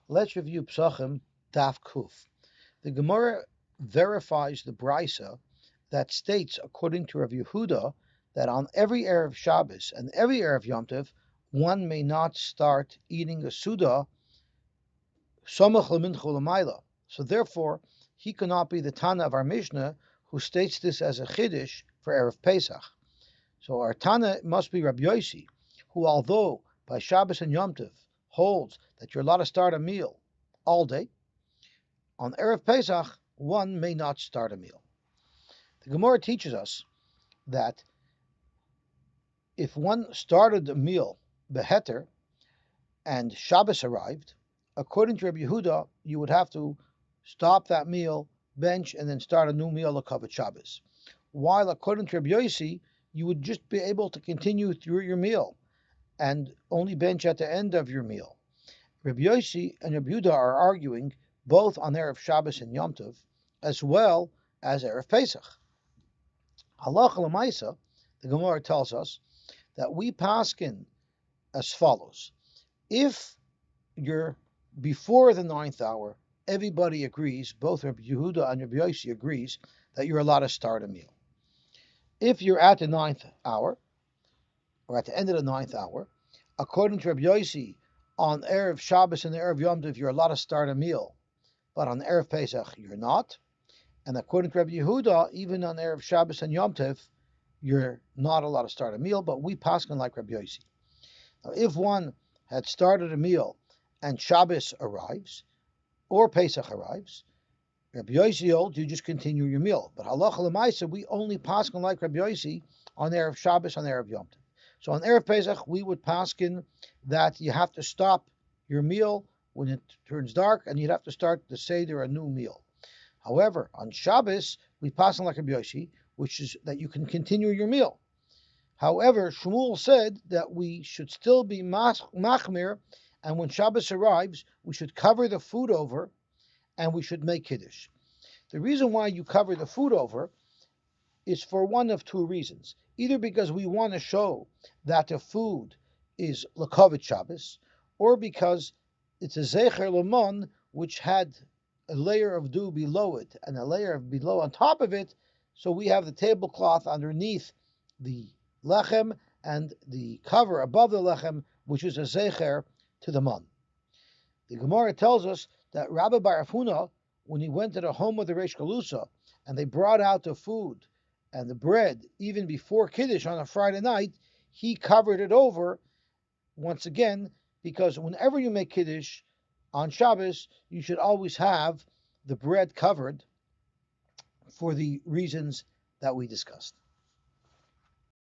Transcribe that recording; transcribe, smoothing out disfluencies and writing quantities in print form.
Let's review Pesachim Daf Kuf. The Gemara verifies the Brisa that states, according to Rav Yehuda, that on every Erev Shabbos and every Erev Yom Tov, one may not start eating a Suda Somach Leminchu Lamaila. So therefore, he cannot be the Tana of our Mishnah who states this as a Chiddush for Erev Pesach. So our Tana must be Rabbi Yossi, who although by Shabbos and Yom Tov holds that you're allowed to start a meal all day, on Erev Pesach, one may not start a meal. The Gemara teaches us that if one started a meal, beheter, and Shabbos arrived, according to Rabbi Yehuda, you would have to stop that meal, bench, and then start a new meal of Kavod Shabbos. While according to Rabbi Yossi, you would just be able to continue through your meal and only bench at the end of your meal. Rabbi Yossi and Rabbi Yehuda are arguing both on Erev Shabbos and Yom Tov, as well as Erev Pesach. Halacha l'maisa, the Gemara tells us that we paskin as follows. If you're before the ninth hour, everybody agrees, both Rabbi Yehuda and Rabbi Yossi agrees, that you're allowed to start a meal. If you're at the ninth hour, or at the end of the ninth hour, according to Rabbi Yossi, on Erev Shabbos and Erev Yom Tov, you're allowed to start a meal, but on Erev Pesach, you're not. And according to Rabbi Yehuda, even on Erev Shabbos and Yom Tov, you're not allowed to start a meal, but we paskin like Rabbi Yossi. Now, if one had started a meal and Shabbos arrives, or Pesach arrives, Rabbi Yossi holds you just continue your meal. But halacha l'maisa, we only paskin like Rabbi Yossi on Erev Shabbos, on Erev Yom Tov. So on Erev Pesach, we would paskin that you have to stop your meal when it turns dark, and you'd have to start the Seder, a new meal. However, on Shabbos, we paskin like Rabbi Yossi, which is that you can continue your meal. However, Shmuel said that we should still be machmir, and when Shabbos arrives, we should cover the food over, and we should make kiddush. The reason why you cover the food over is for one of two reasons. Either because we want to show that the food is l'kavod Shabbos, or because it's a zecher lemon which had a layer of dew below it and a layer of below on top of it. So we have the tablecloth underneath the lechem and the cover above the lechem, which is a zecher to the man. The Gemara tells us that Rabbi Bar Afuna, when he went to the home of the Reish Galusa, and they brought out the food and the bread even before Kiddush on a Friday night, he covered it over once again, because whenever you make Kiddush on Shabbos, you should always have the bread covered for the reasons that we discussed.